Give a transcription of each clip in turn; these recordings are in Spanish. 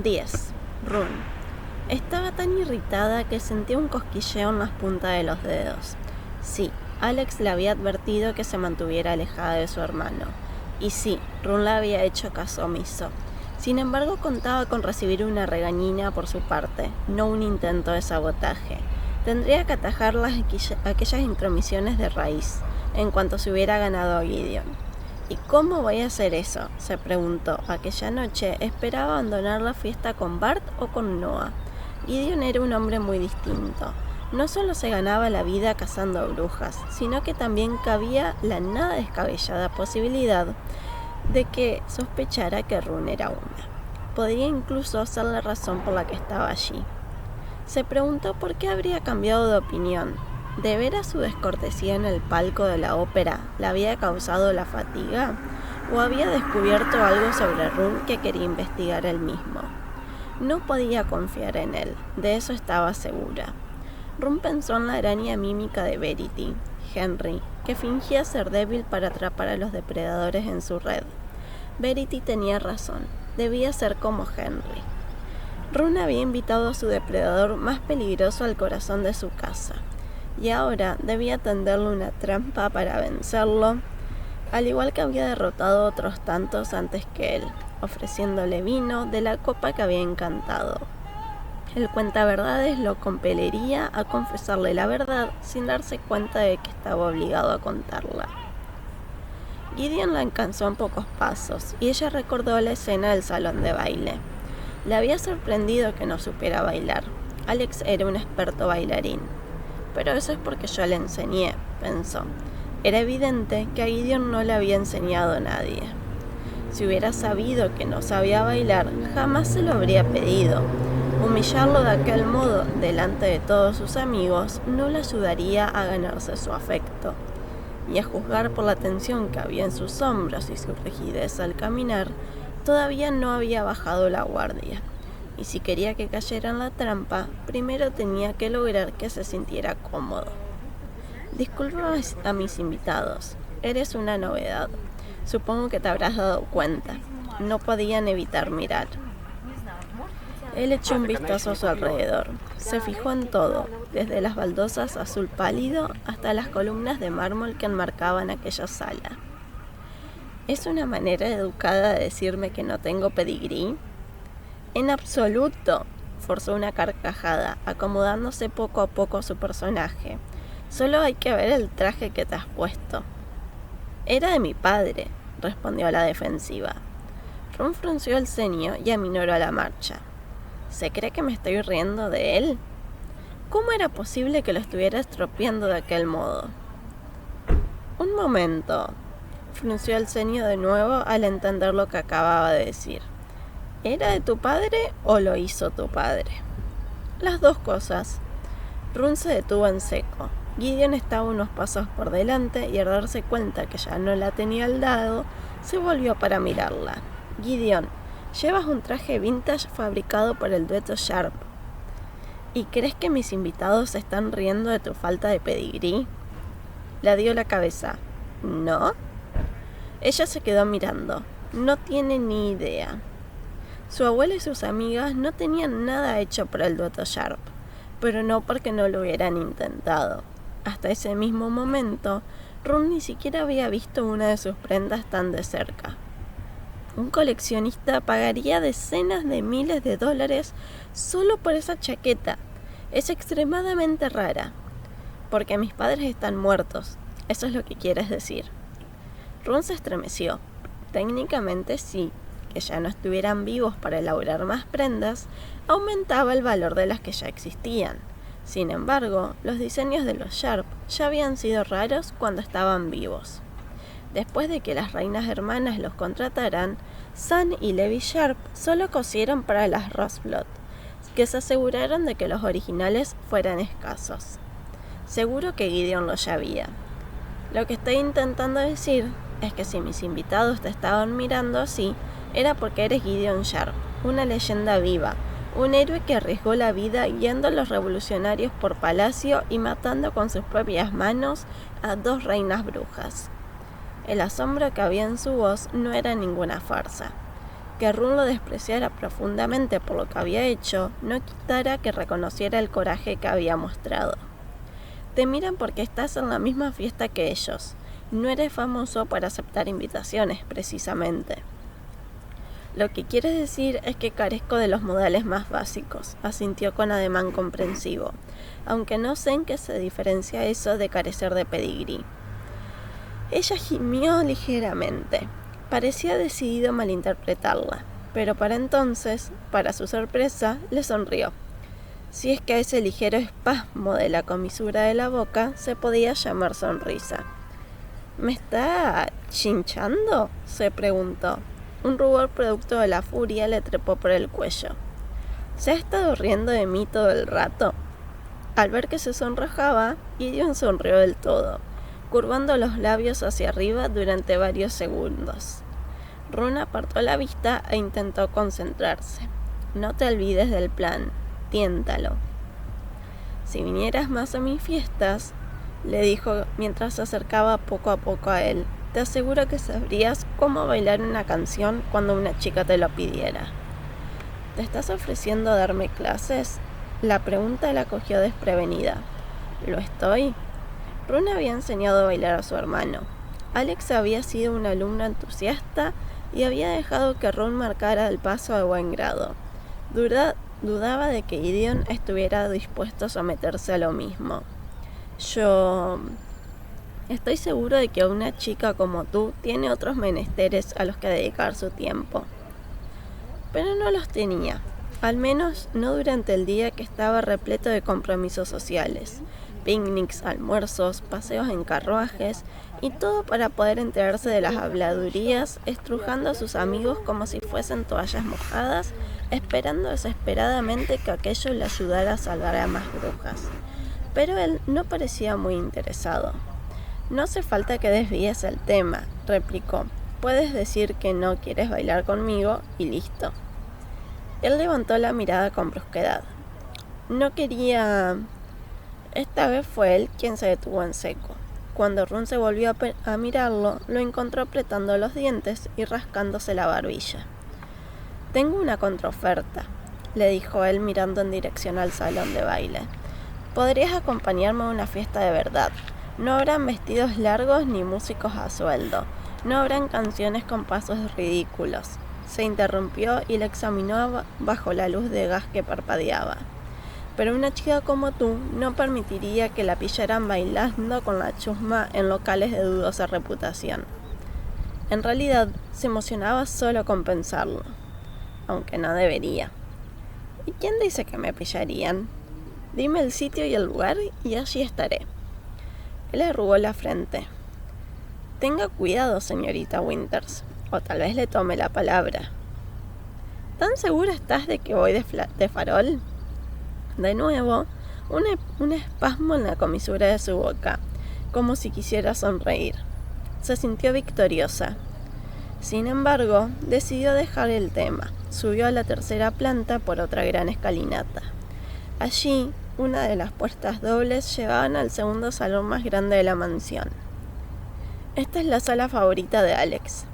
10. Run. Estaba tan irritada que sentía un cosquilleo en las puntas de los dedos. Sí, Alex le había advertido que se mantuviera alejada de su hermano. Y sí, Run le había hecho caso omiso. Sin embargo, contaba con recibir una regañina por su parte, no un intento de sabotaje. Tendría que atajar aquellas intromisiones de raíz, en cuanto se hubiera ganado a Gideon. ¿Y cómo voy a hacer eso?, se preguntó. Aquella noche esperaba abandonar la fiesta con Bart o con Noah. Gideon era un hombre muy distinto. No solo se ganaba la vida cazando brujas, sino que también cabía la nada descabellada posibilidad de que sospechara que Run era una. Podría incluso ser la razón por la que estaba allí. Se preguntó por qué habría cambiado de opinión. ¿De veras su descortesía en el palco de la ópera le había causado la fatiga? ¿O había descubierto algo sobre Run que quería investigar él mismo? No podía confiar en él, de eso estaba segura. Run pensó en la araña mímica de Verity, Henry, que fingía ser débil para atrapar a los depredadores en su red. Verity tenía razón, debía ser como Henry. Run había invitado a su depredador más peligroso al corazón de su casa, y ahora debía tenderle una trampa para vencerlo, al igual que había derrotado a otros tantos antes que él, ofreciéndole vino de la copa que había encantado. El cuentaverdades lo compelería a confesarle la verdad sin darse cuenta de que estaba obligado a contarla. Gideon la alcanzó en pocos pasos, y ella recordó la escena del salón de baile. Le había sorprendido que no supiera bailar. Alex era un experto bailarín. Pero eso es porque yo le enseñé, pensó. Era evidente que a Gideon no le había enseñado a nadie. Si hubiera sabido que no sabía bailar, jamás se lo habría pedido. Humillarlo de aquel modo delante de todos sus amigos no le ayudaría a ganarse su afecto. Y a juzgar por la tensión que había en sus hombros y su rigidez al caminar, todavía no había bajado la guardia. Y si quería que cayera en la trampa, primero tenía que lograr que se sintiera cómodo. Disculpa a mis invitados, eres una novedad. Supongo que te habrás dado cuenta. No podían evitar mirar. Él echó un vistazo a su alrededor. Se fijó en todo, desde las baldosas azul pálido hasta las columnas de mármol que enmarcaban aquella sala. ¿Es una manera educada de decirme que no tengo pedigrí? En absoluto, forzó una carcajada, acomodándose poco a poco a su personaje. Solo hay que ver el traje que te has puesto. Era de mi padre, respondió a la defensiva. Run frunció el ceño y aminoró la marcha. ¿Se cree que me estoy riendo de él? ¿Cómo era posible que lo estuviera estropeando de aquel modo? Un momento, frunció el ceño de nuevo al entender lo que acababa de decir. ¿Era de tu padre o lo hizo tu padre? Las dos cosas. Run se detuvo en seco. Gideon estaba unos pasos por delante y al darse cuenta que ya no la tenía al lado, se volvió para mirarla. Gideon, llevas un traje vintage fabricado por el dueto Sharp. ¿Y crees que mis invitados se están riendo de tu falta de pedigrí? Le dio la cabeza. ¿No? Ella se quedó mirando. No tiene ni idea. Su abuela y sus amigas no tenían nada hecho por el dueto Sharp, pero no porque no lo hubieran intentado. Hasta ese mismo momento, Run ni siquiera había visto una de sus prendas tan de cerca. Un coleccionista pagaría decenas de miles de dólares solo por esa chaqueta. Es extremadamente rara. Porque mis padres están muertos. Eso es lo que quieres decir. Run se estremeció. Técnicamente sí. Que ya no estuvieran vivos para elaborar más prendas, aumentaba el valor de las que ya existían. Sin embargo, los diseños de los Sharp ya habían sido raros cuando estaban vivos. Después de que las reinas hermanas los contrataran, Sam y Levi Sharp solo cosieron para las Roseblood, que se aseguraron de que los originales fueran escasos. Seguro que Gideon lo sabía. Lo que estoy intentando decir es que si mis invitados te estaban mirando así, era porque eres Gideon Sharp, una leyenda viva, un héroe que arriesgó la vida guiando a los revolucionarios por palacio y matando con sus propias manos a 2 reinas brujas. El asombro que había en su voz no era ninguna farsa. Que Run lo despreciara profundamente por lo que había hecho no quitara que reconociera el coraje que había mostrado. Te miran porque estás en la misma fiesta que ellos. No eres famoso por aceptar invitaciones, precisamente. Lo que quieres decir es que carezco de los modales más básicos, asintió con ademán comprensivo, aunque no sé en qué se diferencia eso de carecer de pedigrí. Ella gimió ligeramente. Parecía decidido a malinterpretarla, pero para entonces, para su sorpresa, le sonrió. Si es que a ese ligero espasmo de la comisura de la boca se podía llamar sonrisa. ¿Me está chinchando?, se preguntó. Un rubor producto de la furia le trepó por el cuello. ¿Se ha estado riendo de mí todo el rato? Al ver que se sonrojaba, Gideon sonrió del todo, curvando los labios hacia arriba durante varios segundos. Run apartó la vista e intentó concentrarse. No te olvides del plan, tiéntalo. Si vinieras más a mis fiestas, le dijo mientras se acercaba poco a poco a él, te aseguro que sabrías cómo bailar una canción cuando una chica te lo pidiera. ¿Te estás ofreciendo a darme clases? La pregunta la cogió desprevenida. ¿Lo estoy? Run había enseñado a bailar a su hermano. Alex había sido un alumno entusiasta y había dejado que Run marcara el paso de buen grado. Dudaba de que Gideon estuviera dispuesto a someterse a lo mismo. Yo estoy seguro de que una chica como tú tiene otros menesteres a los que dedicar su tiempo. Pero no los tenía, al menos no durante el día que estaba repleto de compromisos sociales. Picnics, almuerzos, paseos en carruajes y todo para poder enterarse de las habladurías, estrujando a sus amigos como si fuesen toallas mojadas, esperando desesperadamente que aquello le ayudara a salvar a más brujas. Pero él no parecía muy interesado. No hace falta que desvíes el tema, replicó. Puedes decir que no quieres bailar conmigo y listo. Él levantó la mirada con brusquedad. No quería... Esta vez fue él quien se detuvo en seco. Cuando Run se volvió a mirarlo, lo encontró apretando los dientes y rascándose la barbilla. Tengo una contraoferta, le dijo él mirando en dirección al salón de baile. Podrías acompañarme a una fiesta de verdad. No habrán vestidos largos ni músicos a sueldo. No habrán canciones con pasos ridículos. Se interrumpió y le examinó bajo la luz de gas que parpadeaba. Pero una chica como tú no permitiría que la pillaran bailando con la chusma en locales de dudosa reputación. En realidad, se emocionaba solo con pensarlo, aunque no debería. ¿Y quién dice que me pillarían? Dime el sitio y el lugar y allí estaré. Él arrugó la frente. Tenga cuidado, señorita Winters, o tal vez le tome la palabra. ¿Tan segura estás de que voy de farol? De nuevo, un espasmo en la comisura de su boca, como si quisiera sonreír. Se sintió victoriosa. Sin embargo, decidió dejar el tema. Subió a la tercera planta por otra gran escalinata. Allí, una de las puertas dobles llevaban al segundo salón más grande de la mansión. Esta es la sala favorita de Alex.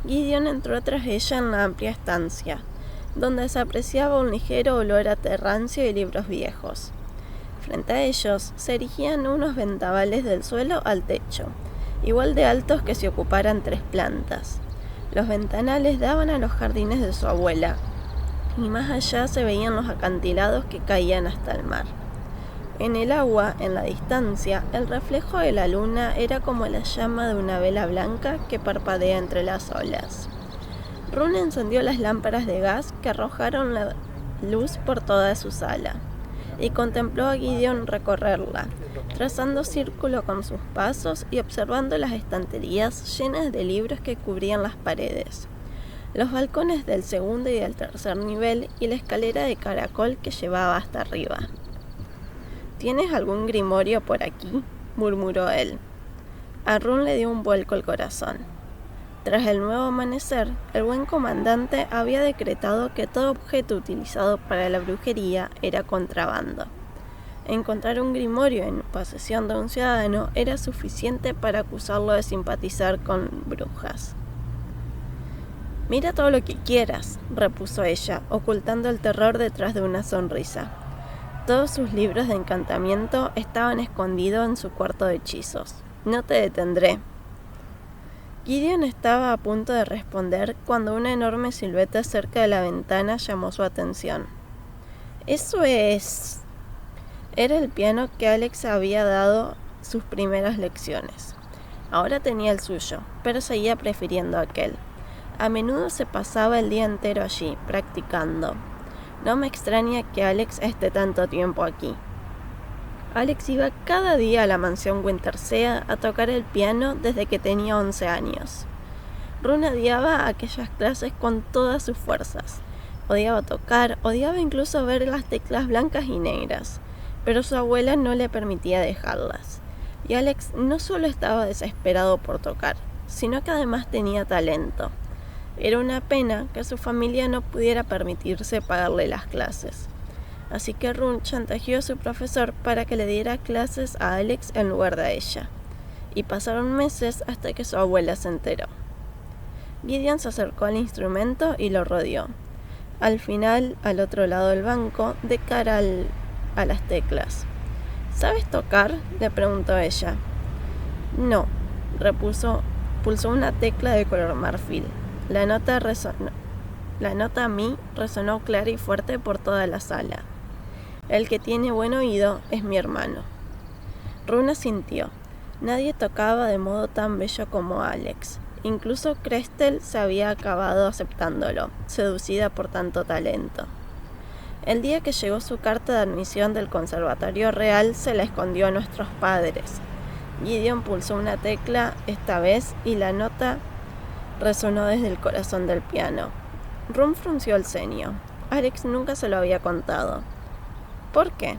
Gideon entró tras ella en la amplia estancia, donde se apreciaba un ligero olor a rancio y libros viejos. Frente a ellos se erigían unos ventanales del suelo al techo, igual de altos que si ocuparan 3 plantas. Los ventanales daban a los jardines de su abuela, y más allá se veían los acantilados que caían hasta el mar. En el agua, en la distancia, el reflejo de la luna era como la llama de una vela blanca que parpadea entre las olas. Run encendió las lámparas de gas que arrojaron la luz por toda su sala y contempló a Gideon recorrerla, trazando círculo con sus pasos y observando las estanterías llenas de libros que cubrían las paredes, los balcones del segundo y del tercer nivel y la escalera de caracol que llevaba hasta arriba. ¿Tienes algún grimorio por aquí?, murmuró él. A Run le dio un vuelco el corazón. Tras el nuevo amanecer, el buen comandante había decretado que todo objeto utilizado para la brujería era contrabando. Encontrar un grimorio en posesión de un ciudadano era suficiente para acusarlo de simpatizar con brujas. Mira todo lo que quieras, repuso ella, ocultando el terror detrás de una sonrisa. Todos sus libros de encantamiento estaban escondidos en su cuarto de hechizos. No te detendré. Gideon estaba a punto de responder cuando una enorme silueta cerca de la ventana llamó su atención. ¡Eso es! Era el piano que Alex había dado sus primeras lecciones. Ahora tenía el suyo, pero seguía prefiriendo aquel. A menudo se pasaba el día entero allí, practicando. No me extraña que Alex esté tanto tiempo aquí. Alex iba cada día a la mansión Wintersea a tocar el piano desde que tenía 11 años. Ron odiaba aquellas clases con todas sus fuerzas. Odiaba tocar, odiaba incluso ver las teclas blancas y negras, pero su abuela no le permitía dejarlas. Y Alex no solo estaba desesperado por tocar, sino que además tenía talento. Era una pena que su familia no pudiera permitirse pagarle las clases. Así que Ron chantajeó a su profesor para que le diera clases a Alex en lugar de a ella. Y pasaron meses hasta que su abuela se enteró. Gideon se acercó al instrumento y lo rodeó. Al final, al otro lado del banco, de cara a las teclas. ¿Sabes tocar?, le preguntó ella. No, repuso. Pulsó una tecla de color marfil. La nota mi resonó clara y fuerte por toda la sala. El que tiene buen oído es mi hermano. Ron asintió. Nadie tocaba de modo tan bello como Alex. Incluso Crestel se había acabado aceptándolo, seducida por tanto talento. El día que llegó su carta de admisión del Conservatorio Real, se la escondió a nuestros padres. Gideon pulsó una tecla esta vez y la nota resonó desde el corazón del piano. Ron frunció el ceño. Alex nunca se lo había contado. ¿Por qué?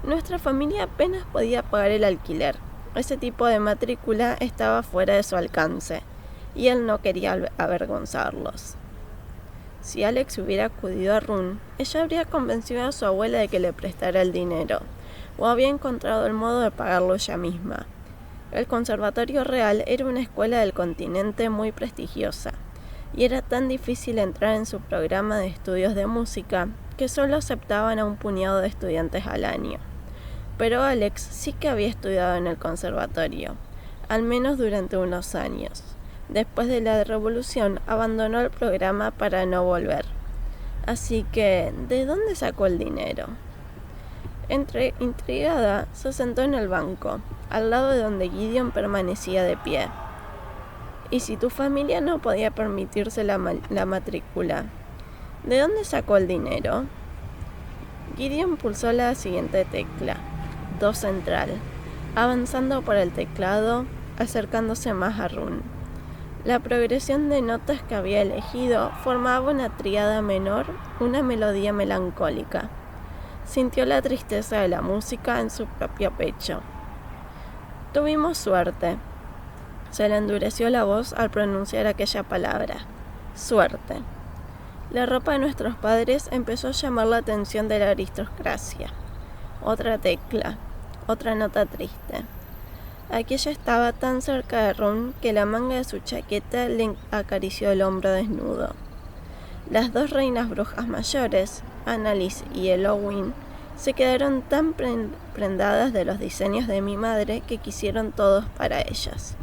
Nuestra familia apenas podía pagar el alquiler. Ese tipo de matrícula estaba fuera de su alcance, y él no quería avergonzarlos. Si Alex hubiera acudido a Ron, ella habría convencido a su abuela de que le prestara el dinero, o había encontrado el modo de pagarlo ella misma. El Conservatorio Real era una escuela del continente muy prestigiosa, y era tan difícil entrar en su programa de estudios de música que solo aceptaban a un puñado de estudiantes al año. Pero Alex sí que había estudiado en el conservatorio, al menos durante unos años. Después de la revolución abandonó el programa para no volver. Así que, ¿de dónde sacó el dinero? Intrigada, se sentó en el banco, al lado de donde Gideon permanecía de pie. ¿Y si tu familia no podía permitirse la matrícula? ¿De dónde sacó el dinero? Gideon pulsó la siguiente tecla, do central, avanzando por el teclado, acercándose más a Ron. La progresión de notas que había elegido formaba una tríada menor, una melodía melancólica. Sintió la tristeza de la música en su propio pecho. Tuvimos suerte. Se le endureció la voz al pronunciar aquella palabra. Suerte. La ropa de nuestros padres empezó a llamar la atención de la aristocracia. Otra tecla, otra nota triste. Aquella estaba tan cerca de Ron que la manga de su chaqueta le acarició el hombro desnudo. Las dos reinas brujas mayores, Annalise y Eowyn, se quedaron tan prendadas de los diseños de mi madre que quisieron todos para ellas.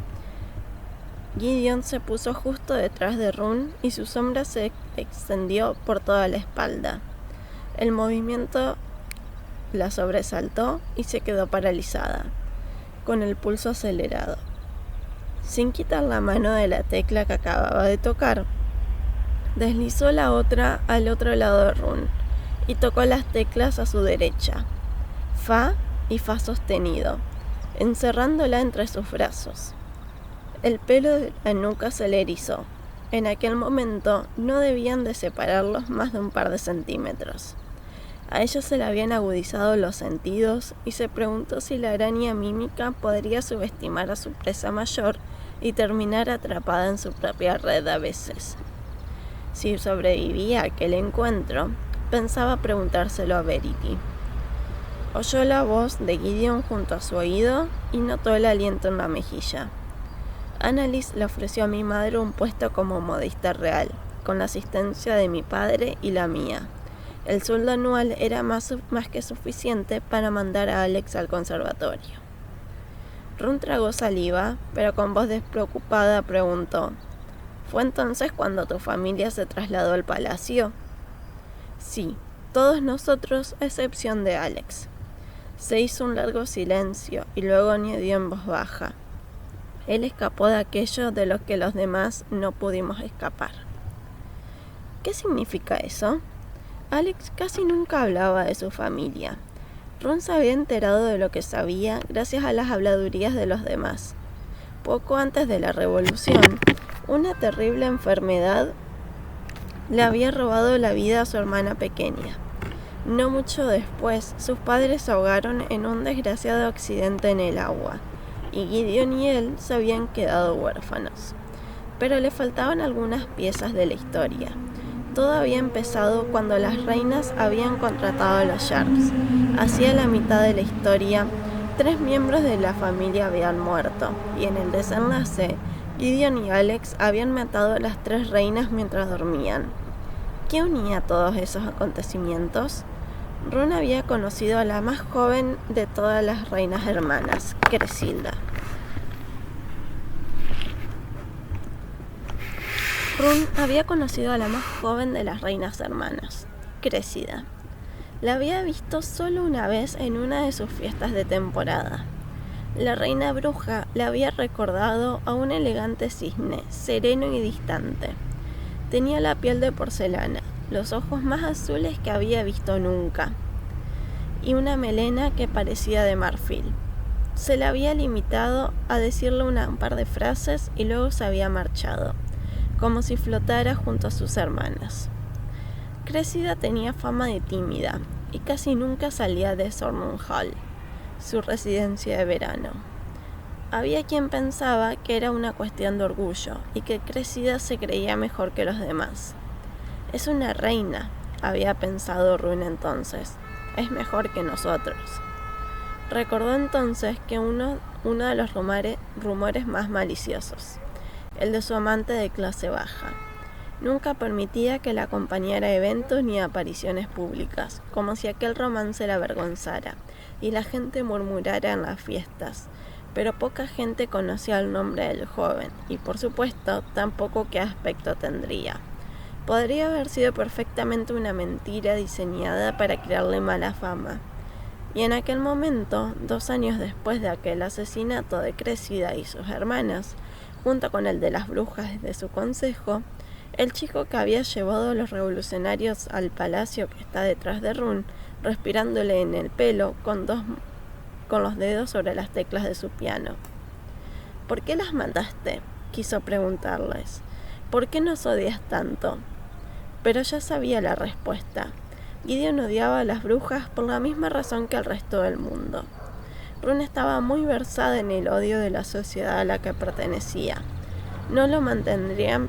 Gideon se puso justo detrás de Ron y su sombra se extendió por toda la espalda. El movimiento la sobresaltó y se quedó paralizada, con el pulso acelerado. Sin quitar la mano de la tecla que acababa de tocar, deslizó la otra al otro lado de Ron y tocó las teclas a su derecha, fa y fa sostenido, encerrándola entre sus brazos. El pelo de la nuca se le erizó. En aquel momento no debían de separarlos más de un par de centímetros. A ella se le habían agudizado los sentidos y se preguntó si la araña mímica podría subestimar a su presa mayor y terminar atrapada en su propia red a veces. Si sobrevivía a aquel encuentro, pensaba preguntárselo a Verity. Oyó la voz de Gideon junto a su oído y notó el aliento en la mejilla. Annalise le ofreció a mi madre un puesto como modista real, con la asistencia de mi padre y la mía. El sueldo anual era más que suficiente para mandar a Alex al conservatorio. Ron tragó saliva, pero con voz despreocupada preguntó: ¿Fue entonces cuando tu familia se trasladó al palacio? Sí, todos nosotros a excepción de Alex. Se hizo un largo silencio y luego añadió en voz baja: Él escapó de aquello de lo que los demás no pudimos escapar. ¿Qué significa eso? Alex casi nunca hablaba de su familia. Ron se había enterado de lo que sabía gracias a las habladurías de los demás. Poco antes de la revolución, una terrible enfermedad le había robado la vida a su hermana pequeña. No mucho después, sus padres se ahogaron en un desgraciado accidente en el agua, y Gideon y él se habían quedado huérfanos. Pero le faltaban algunas piezas de la historia. Todo había empezado cuando las reinas habían contratado a los Sharps. Hacia la mitad de la historia, 3 miembros de la familia habían muerto, y en el desenlace, Gideon y Alex habían matado a las 3 reinas mientras dormían. ¿Qué unía todos esos acontecimientos? Ron había conocido a la más joven de todas las reinas hermanas, Cresilda. Ron había conocido a la más joven de las reinas hermanas, Cressida. La había visto solo una vez en una de sus fiestas de temporada. La reina bruja le había recordado a un elegante cisne, sereno y distante. Tenía la piel de porcelana, los ojos más azules que había visto nunca, y una melena que parecía de marfil. Se le había limitado a decirle un par de frases y luego se había marchado, como si flotara junto a sus hermanas. Cressida tenía fama de tímida y casi nunca salía de Thornton Hall, su residencia de verano. Había quien pensaba que era una cuestión de orgullo y que Cressida se creía mejor que los demás. Es una reina, había pensado Ron entonces. Es mejor que nosotros. Recordó entonces que uno de los rumores más maliciosos, el de su amante de clase baja. Nunca permitía que la acompañara a eventos ni a apariciones públicas, como si aquel romance la avergonzara, y la gente murmurara en las fiestas. Pero poca gente conocía el nombre del joven, y por supuesto tampoco qué aspecto tendría. Podría haber sido perfectamente una mentira diseñada para crearle mala fama. Y en aquel momento, 2 años después de aquel asesinato de Cressida y sus hermanas, junto con el de las brujas de su consejo, el chico que había llevado a los revolucionarios al palacio que está detrás de Ron, respirándole en el pelo con los dedos sobre las teclas de su piano. ¿Por qué las mataste?, quiso preguntarles. ¿Por qué nos odias tanto? Pero ya sabía la respuesta. Gideon odiaba a las brujas por la misma razón que al resto del mundo. Ron estaba muy versada en el odio de la sociedad a la que pertenecía. No lo mantendrían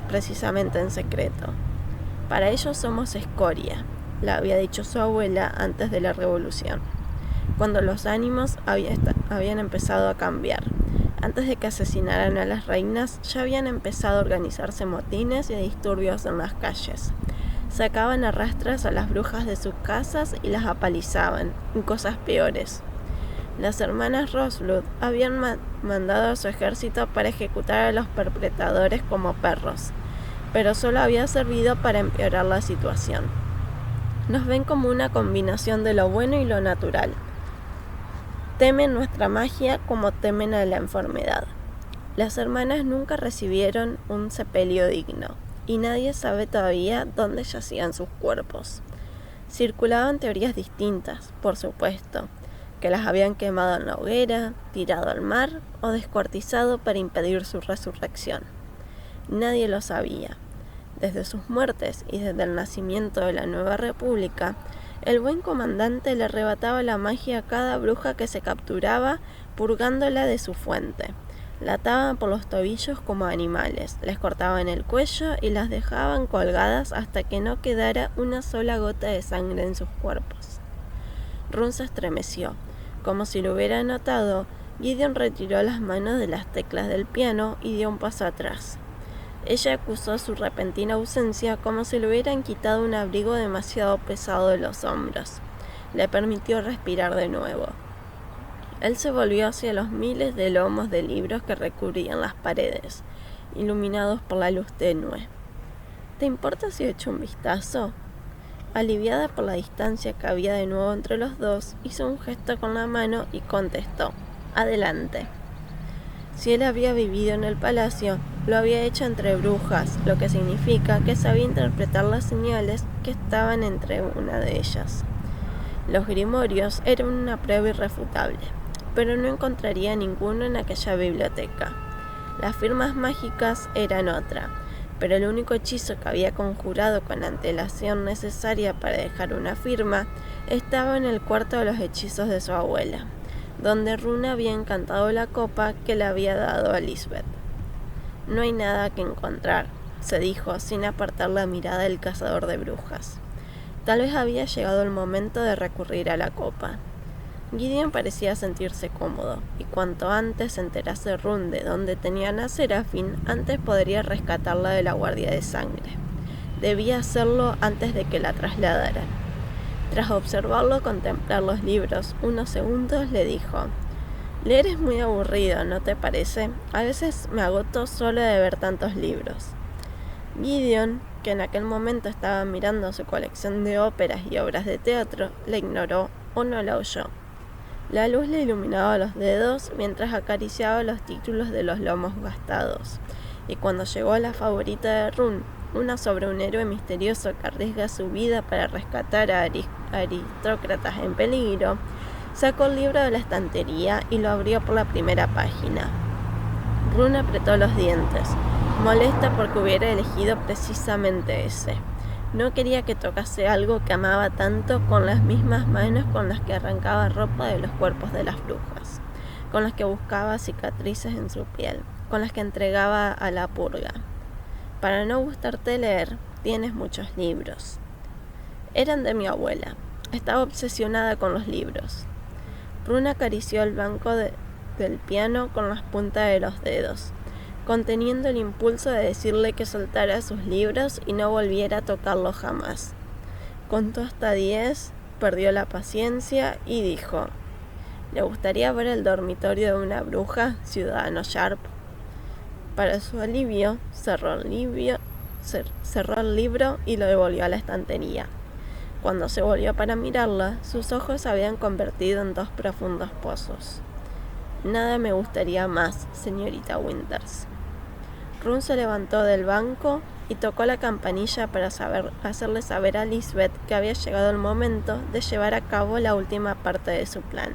precisamente en secreto. Para ellos somos escoria, le había dicho su abuela antes de la revolución, cuando los ánimos habían empezado a cambiar. Antes de que asesinaran a las reinas, ya habían empezado a organizarse motines y disturbios en las calles. Sacaban a rastras a las brujas de sus casas y las apalizaban, y cosas peores. Las hermanas Roseblood habían mandado a su ejército para ejecutar a los perpetradores como perros, pero solo había servido para empeorar la situación. Nos ven como una combinación de lo bueno y lo natural. Temen nuestra magia como temen a la enfermedad. Las hermanas nunca recibieron un sepelio digno, y nadie sabe todavía dónde yacían sus cuerpos. Circulaban teorías distintas, por supuesto, que las habían quemado en la hoguera, tirado al mar o descuartizado para impedir su resurrección. Nadie lo sabía. Desde sus muertes y desde el nacimiento de la nueva república, el buen comandante le arrebataba la magia a cada bruja que se capturaba, purgándola de su fuente. La ataban por los tobillos como animales, les cortaban el cuello y las dejaban colgadas hasta que no quedara una sola gota de sangre en sus cuerpos. Ron se estremeció. Como si lo hubiera notado, Gideon retiró las manos de las teclas del piano y dio un paso atrás. Ella acusó su repentina ausencia como si le hubieran quitado un abrigo demasiado pesado de los hombros. Le permitió respirar de nuevo. Él se volvió hacia los miles de lomos de libros que recubrían las paredes, iluminados por la luz tenue. ¿Te importa si echo un vistazo? Aliviada por la distancia que había de nuevo entre los dos, hizo un gesto con la mano y contestó: «Adelante». Si él había vivido en el palacio, lo había hecho entre brujas, lo que significa que sabía interpretar las señales que estaban entre una de ellas. Los grimorios eran una prueba irrefutable, pero no encontraría ninguno en aquella biblioteca. Las firmas mágicas eran otra, pero el único hechizo que había conjurado con antelación necesaria para dejar una firma estaba en el cuarto de los hechizos de su abuela, donde Runa había encantado la copa que le había dado a Lisbeth. «No hay nada que encontrar», se dijo sin apartar la mirada del cazador de brujas. Tal vez había llegado el momento de recurrir a la copa. Gideon parecía sentirse cómodo, y cuanto antes se enterase Run de dónde tenían a Serafín, antes podría rescatarla de la guardia de sangre. Debía hacerlo antes de que la trasladaran. Tras observarlo contemplar los libros unos segundos, le dijo: «Leer es muy aburrido, ¿no te parece? A veces me agoto solo de ver tantos libros». Gideon, que en aquel momento estaba mirando su colección de óperas y obras de teatro, le ignoró o no la oyó. La luz le iluminaba los dedos mientras acariciaba los títulos de los lomos gastados, y cuando llegó a la favorita de Run, una sobre un héroe misterioso que arriesga su vida para rescatar a aristócratas en peligro, sacó el libro de la estantería y lo abrió por la primera página. Run apretó los dientes, molesta porque hubiera elegido precisamente ese. No quería que tocase algo que amaba tanto con las mismas manos con las que arrancaba ropa de los cuerpos de las brujas, con las que buscaba cicatrices en su piel, con las que entregaba a la purga. «Para no gustarte leer, tienes muchos libros». Eran de mi abuela. Estaba obsesionada con los libros. Run acarició el banco del piano con las puntas de los dedos, conteniendo el impulso de decirle que soltara sus libros y no volviera a tocarlos jamás. Contó hasta 10, perdió la paciencia y dijo: «¿Le gustaría ver el dormitorio de una bruja, ciudadano Sharp?». Para su alivio, cerró el libro y lo devolvió a la estantería. Cuando se volvió para mirarla, sus ojos se habían convertido en 2 profundos pozos. «Nada me gustaría más, señorita Winters». Run se levantó del banco y tocó la campanilla para hacerle saber a Lisbeth que había llegado el momento de llevar a cabo la última parte de su plan.